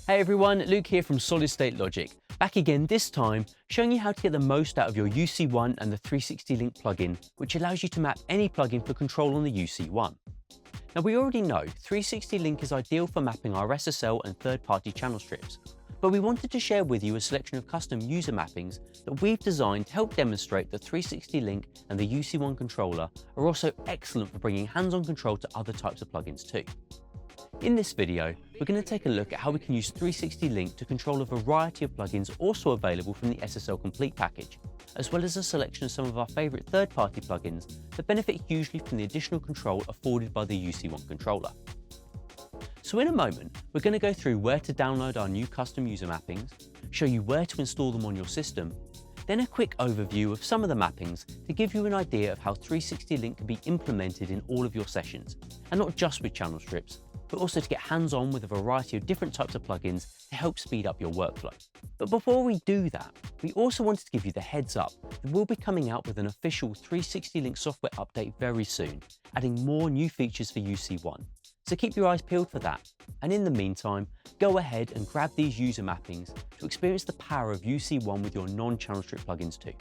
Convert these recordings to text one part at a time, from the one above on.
Hey everyone, Luke here from Solid State Logic. Back again this time, showing you how to get the most out of your UC1 and the 360 Link plugin, which allows you to map any plugin for control on the UC1. Now we already know 360 Link is ideal for mapping our SSL and third-party channel strips, but we wanted to share with you a selection of custom user mappings that we've designed to help demonstrate that 360 Link and the UC1 controller are also excellent for bringing hands-on control to other types of plugins too. In this video, we're going to take a look at how we can use 360 Link to control a variety of plugins also available from the SSL Complete package, as well as a selection of some of our favourite third-party plugins that benefit hugely from the additional control afforded by the UC1 controller. So in a moment, we're going to go through where to download our new custom user mappings, show you where to install them on your system, then a quick overview of some of the mappings to give you an idea of how 360 Link can be implemented in all of your sessions, and not just with channel strips, but also to get hands-on with a variety of different types of plugins to help speed up your workflow. But before we do that, we also wanted to give you the heads up that we'll be coming out with an official 360 Link software update very soon, adding more new features for UC1. So keep your eyes peeled for that. And in the meantime, go ahead and grab these user mappings to experience the power of UC1 with your non-channel strip plugins too.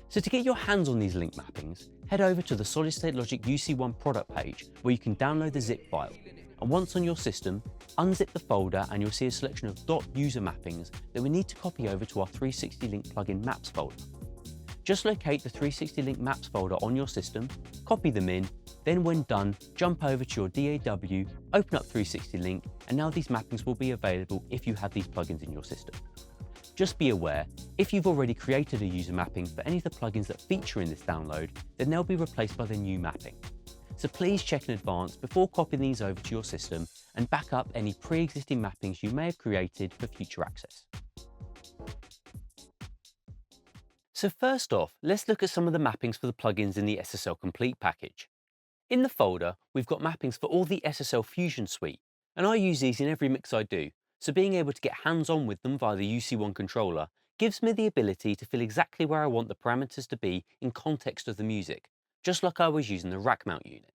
So to get your hands on these link mappings, head over to the Solid State Logic UC1 product page where you can download the zip file. And once on your system, unzip the folder and you'll see a selection of .user mappings that we need to copy over to our 360 Link plugin maps folder. Just locate the 360 Link maps folder on your system, copy them in, then when done, jump over to your DAW, open up 360 Link, and now these mappings will be available if you have these plugins in your system. Just be aware, if you've already created a user mapping for any of the plugins that feature in this download, then they'll be replaced by the new mapping. So please check in advance before copying these over to your system and back up any pre-existing mappings you may have created for future access. So first off, let's look at some of the mappings for the plugins in the SSL Complete package. In the folder, we've got mappings for all the SSL Fusion suite, and I use these in every mix I do, so being able to get hands-on with them via the UC1 controller gives me the ability to feel exactly where I want the parameters to be in context of the music, just like I was using the rack mount unit.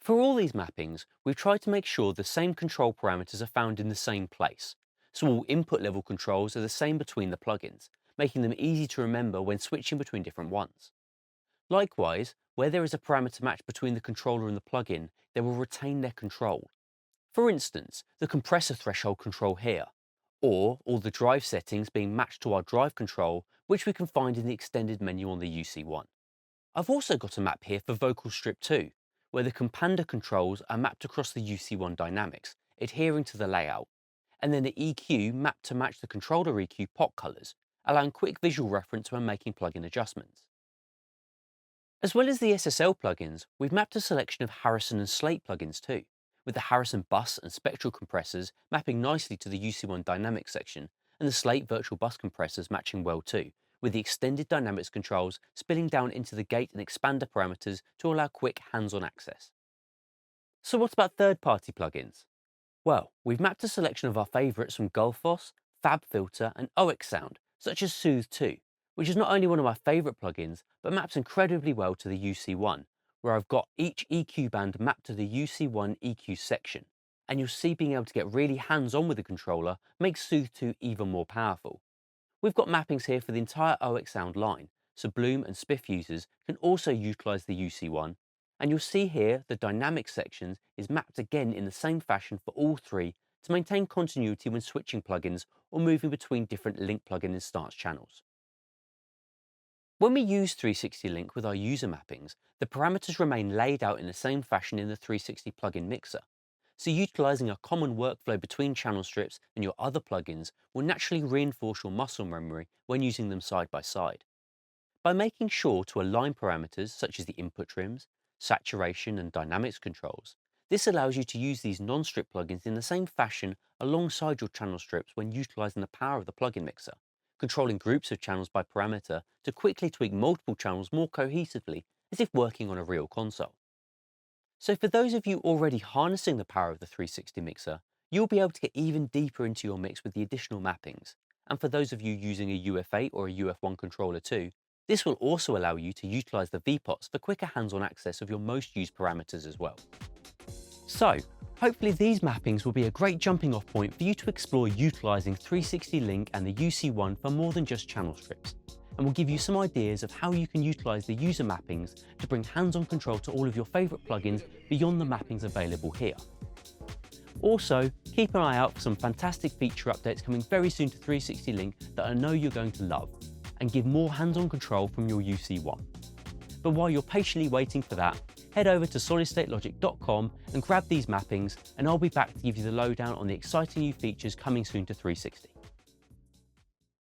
For all these mappings, we've tried to make sure the same control parameters are found in the same place, so all input level controls are the same between the plugins, making them easy to remember when switching between different ones. Likewise, where there is a parameter match between the controller and the plugin, they will retain their control. For instance, the compressor threshold control here, or all the drive settings being matched to our drive control, which we can find in the extended menu on the UC1. I've also got a map here for Vocalstrip too, where the Compander controls are mapped across the UC1 dynamics, adhering to the layout, and then the EQ mapped to match the controller EQ pot colors, allowing quick visual reference when making plugin adjustments. As well as the SSL plugins, we've mapped a selection of Harrison and Slate plugins too, with the Harrison bus and Spectral compressors mapping nicely to the UC1 dynamics section, and the Slate virtual bus compressors matching well too, with the extended dynamics controls spilling down into the gate and expander parameters to allow quick hands-on access. So what about third-party plugins? Well, we've mapped a selection of our favourites from Gullgoss, Fabfilter and Oeksound, such as Soothe2, which is not only one of my favourite plugins, but maps incredibly well to the UC1, where I've got each EQ band mapped to the UC1 EQ section, and you'll see being able to get really hands-on with the controller makes Soothe2 even more powerful. We've got mappings here for the entire Oeksound line, so Bloom and Spiff users can also utilise the UC1, and you'll see here the dynamic sections is mapped again in the same fashion for all three to maintain continuity when switching plugins or moving between different Link plugin instance channels. When we use 360 Link with our user mappings, the parameters remain laid out in the same fashion in the 360 plugin mixer, so utilising a common workflow between channel strips and your other plugins will naturally reinforce your muscle memory when using them side by side. By making sure to align parameters such as the input trims, saturation and dynamics controls, this allows you to use these non-strip plugins in the same fashion alongside your channel strips when utilising the power of the plugin mixer, controlling groups of channels by parameter to quickly tweak multiple channels more cohesively as if working on a real console. So for those of you already harnessing the power of the 360 mixer, you'll be able to get even deeper into your mix with the additional mappings. And for those of you using a UF8 or a UF1 controller too, this will also allow you to utilise the VPOTs for quicker hands-on access of your most used parameters as well. So, Hopefully these mappings will be a great jumping off point for you to explore utilising 360 Link and the UC1 for more than just channel strips, and will give you some ideas of how you can utilise the user mappings to bring hands-on control to all of your favourite plugins beyond the mappings available here. Also, keep an eye out for some fantastic feature updates coming very soon to 360 Link that I know you're going to love, and give more hands-on control from your UC1. But while you're patiently waiting for that, head over to solidstatelogic.com and grab these mappings, and I'll be back to give you the lowdown on the exciting new features coming soon to 360.